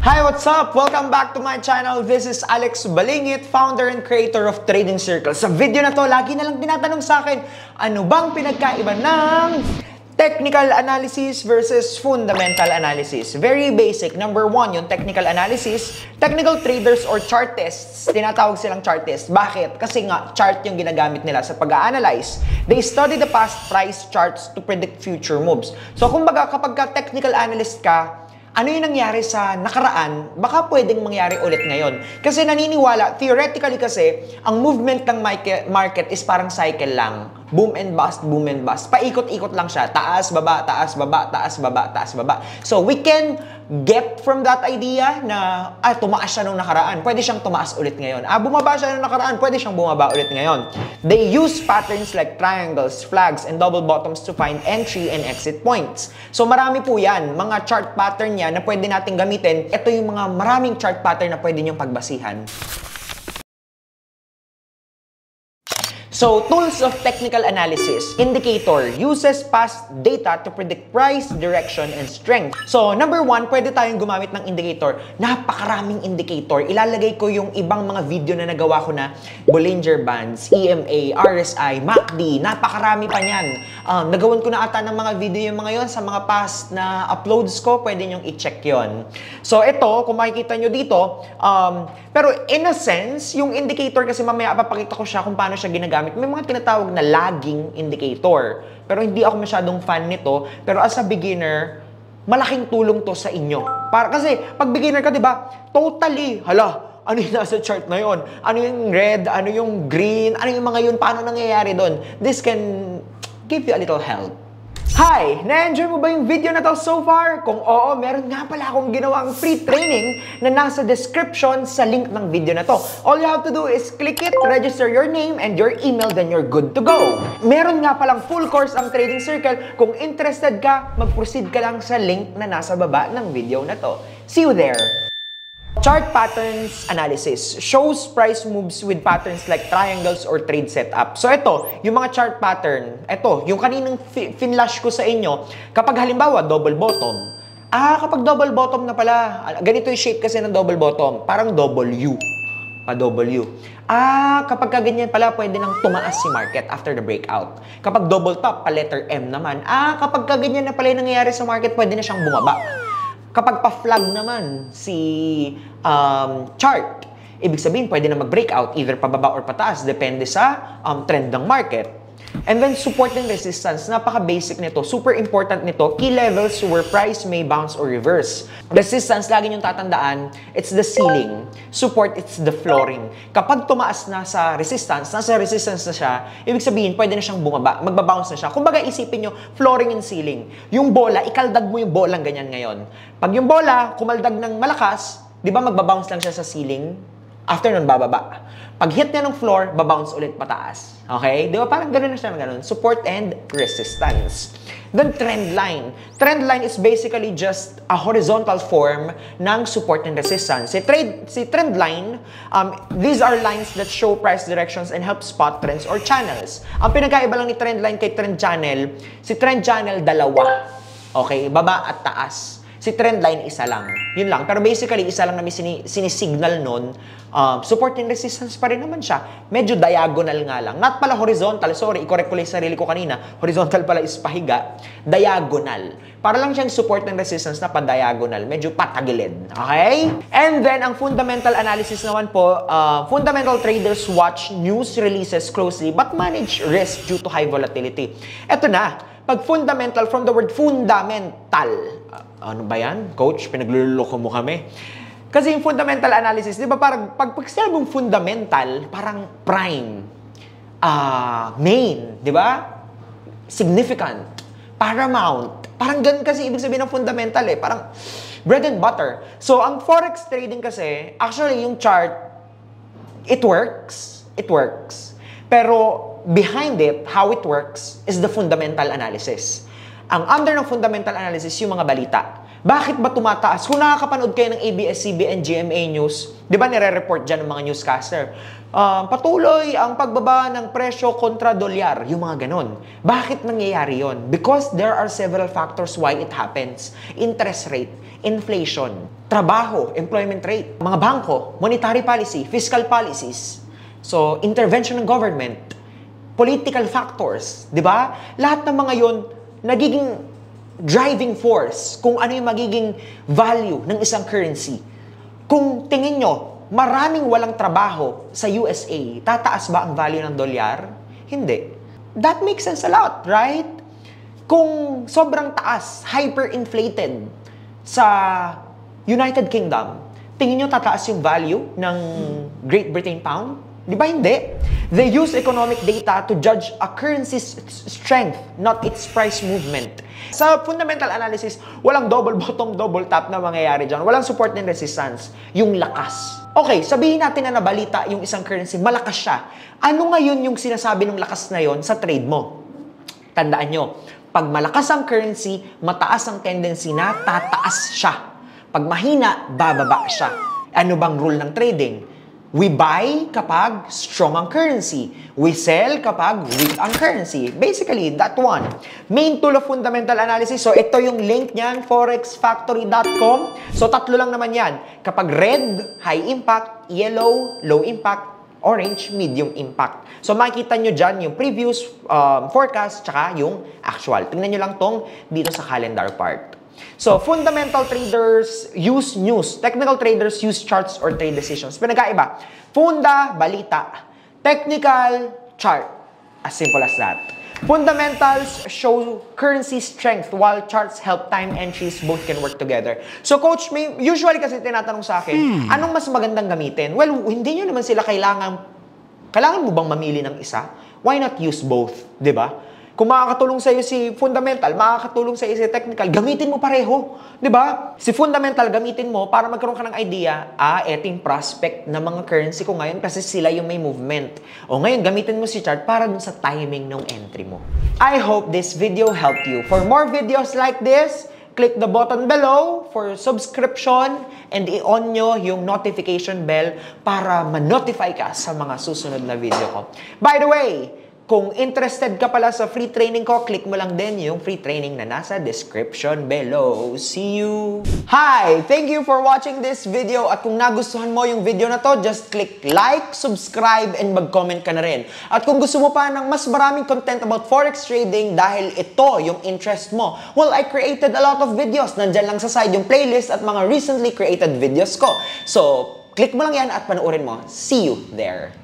Hi, what's up? Welcome back to my channel. This is Alex Balingit, founder and creator of Trading Circle. Sa video na to, lagi na lang tinatanong sa akin, ano bang pinagkaiba ng technical analysis versus fundamental analysis? Very basic. Number one, yung technical analysis. Technical traders or chartists, tinatawag silang chartists. Bakit? Kasi nga, chart yung ginagamit nila sa pag-a-analyze. They study the past price charts to predict future moves. So, kumbaga, kapag ka technical analyst ka, ano yung nangyari sa nakaraan, baka pwedeng mangyari ulit ngayon. Kasi naniniwala, theoretically kasi, ang movement ng market is parang cycle lang. Boom and bust, boom and bust. Paikot-ikot lang siya. Taas, baba, taas, baba, taas, baba, taas, baba. So, we can get from that idea na, tumaas siya nung nakaraan. Pwede siyang tumaas ulit ngayon. Bumaba siya nung nakaraan. Pwede siyang bumaba ulit ngayon. They use patterns like triangles, flags, and double bottoms to find entry and exit points. So, marami po yan. Mga chart pattern yan na pwede natin gamitin. Ito yung mga maraming chart pattern na pwede niyong pagbasihan. So, tools of technical analysis. Indicator uses past data to predict price, direction, and strength. So, number one, pwede tayong gumamit ng indicator. Napakaraming indicator. Ilalagay ko yung ibang mga video na nagawa ko na Bollinger Bands, EMA, RSI, MACD. Napakarami pa niyan. Nagawan ko na ata ng mga video yung mga yon sa mga past na uploads ko. Pwede nyong i-check yon. So, ito, kung makikita nyo dito, pero in a sense, yung indicator kasi mamaya papakita ko siya kung paano siya ginagamit. May mga tinatawag na lagging indicator. Pero hindi ako masyadong fan nito. Pero as a beginner, malaking tulong to sa inyo. Kasi pag beginner ka, di ba, totally, ano yung nasa chart na yon? Ano yung red? Ano yung green? Ano yung mga yun? Paano nangyayari doon? This can give you a little help. Hi! Na-enjoy mo ba yung video na to so far? Kung oo, meron nga pala akong ginawang free training na nasa description sa link ng video na to. All you have to do is click it, register your name and your email, then you're good to go. Meron nga palang full course ang Trading Circle. Kung interested ka, mag-proceed ka lang sa link na nasa baba ng video na to. See you there! Chart patterns analysis shows price moves with patterns like triangles or trade setup. So ito, yung mga chart pattern, ito, yung kaninang finlash ko sa inyo, kapag halimbawa double bottom, kapag double bottom na pala, ganito yung shape kasi ng double bottom, parang W. Pa-W. Kapag ganyan pala, pwede nang tumaas si market after the breakout. Kapag double top, pa-letter M naman, kapag ganyan na pala yung nangyayari sa market, pwede na siyang bumaba. Kapag pa-flag naman si chart, ibig sabihin pwede na mag-breakout either pababa or pataas, depende sa trend ng market. And then support and resistance, napaka-basic nito, super important nito, key levels where price may bounce or reverse. Resistance, lagi niyong tatandaan, it's the ceiling. Support, it's the flooring. Kapag tumaas na sa resistance, nasa resistance na siya, ibig sabihin, pwede na siyang bumaba, magbabounce na siya. Kumbaga, isipin niyo, flooring and ceiling. Yung bola, ikaldag mo yung bolang ganyan ngayon. Pag yung bola, kumaldag ng malakas, di ba magbabounce lang siya sa ceiling? After nun, bababa. Pag hit niya ng floor, babounce ulit pataas. Okay? Di ba? Parang ganun na siya na ganun. Support and resistance. Then, trend line. Trend line is basically just a horizontal form ng support and resistance. Si trend line, these are lines that show price directions and help spot trends or channels. Ang pinagkaiba lang ni trend line kay trend channel, si trend channel, dalawa. Okay? Baba at taas. Si trend line, isa lang. Yun lang. Pero basically, isa lang na may sinisignal nun. Support and resistance pa rin naman siya. Medyo diagonal nga lang. Not pala horizontal. Sorry, i-correct ko lang yung sarili ko kanina. Horizontal pala is pahiga. Diagonal. Para lang siyang support and resistance na pa-diagonal. Medyo patagilid. Okay? And then, ang fundamental analysis naman po, fundamental traders watch news releases closely but manage risk due to high volatility. Eto na. Pag fundamental, from the word fundamental, ano ba yan? Coach, pinagluloko mo kami. Kasi yung fundamental analysis, di ba parang pag sinabi mong fundamental, parang prime, main, di ba? Significant, paramount. Parang ganun kasi ibig sabihin ng fundamental eh. Parang bread and butter. So, ang forex trading kasi, actually yung chart, it works. It works. Pero, behind it, how it works, is the fundamental analysis. Ang under ng fundamental analysis, yung mga balita. Bakit ba tumataas? Kung nakakapanood kayo ng ABS-CBN, GMA News, di ba nire-report dyan ng mga newscaster? Patuloy ang pagbaba ng presyo kontra dolyar, yung mga ganon. Bakit nangyayari yon? Because there are several factors why it happens. Interest rate, inflation, trabaho, employment rate, mga bangko, monetary policy, fiscal policies. So, intervention ng government, political factors, di ba? Lahat ng mga yon nagiging driving force kung ano yung magiging value ng isang currency. Kung tingin nyo, maraming walang trabaho sa USA, tataas ba ang value ng dolyar? Hindi. That makes sense a lot, right? Kung sobrang taas, hyperinflated sa United Kingdom, tingin nyo tataas yung value ng Great Britain pound? Di ba hindi? They use economic data to judge a currency's strength, not its price movement. Sa fundamental analysis, walang double bottom, double top na mangyayari dyan. Walang support and resistance. Yung lakas. Okay, sabihin natin na nabalita yung isang currency, malakas siya. Ano ngayon yung sinasabi ng lakas na yon sa trade mo? Tandaan nyo, pag malakas ang currency, mataas ang tendency na tataas siya. Pag mahina, bababa siya. Ano bang rule ng trading? We buy kapag strong ang currency. We sell kapag weak ang currency. Basically, that one. Main tool of fundamental analysis. So, ito yung link niyan, forexfactory.com. So, tatlo lang naman yan. Kapag red, high impact, yellow, low impact, orange, medium impact. So, makikita nyo dyan yung previous forecast tsaka yung actual. Tingnan nyo lang tong dito sa calendar part. So, fundamental traders use news. Technical traders use charts or trade decisions. Pinagkaiba. Funda, balita. Technical, chart. As simple as that. Fundamentals show currency strength while charts help time entries. Both can work together. So, coach, usually kasi tinatanong sa akin, anong mas magandang gamitin? Well, hindi nyo naman sila kailangan mo bang mamili ng isa? Why not use both? Diba? Kung makakatulong sa'yo si fundamental, makakatulong sa'yo si technical, gamitin mo pareho. Diba? Si fundamental, gamitin mo para magkaroon ka ng idea, eting prospect na mga currency ko ngayon kasi sila yung may movement. O ngayon, gamitin mo si chart para dun sa timing ng entry mo. I hope this video helped you. For more videos like this, click the button below for subscription and i-on nyo yung notification bell para ma-notify ka sa mga susunod na video ko. By the way, kung interested ka pala sa free training ko, click mo lang din yung free training na nasa description below. See you! Hi! Thank you for watching this video. At kung nagustuhan mo yung video na to, just click like, subscribe, and mag-comment ka na rin. At kung gusto mo pa ng mas maraming content about forex trading dahil ito yung interest mo, well, I created a lot of videos. Nandyan lang sa side yung playlist at mga recently created videos ko. So, click mo lang yan at panoorin mo. See you there!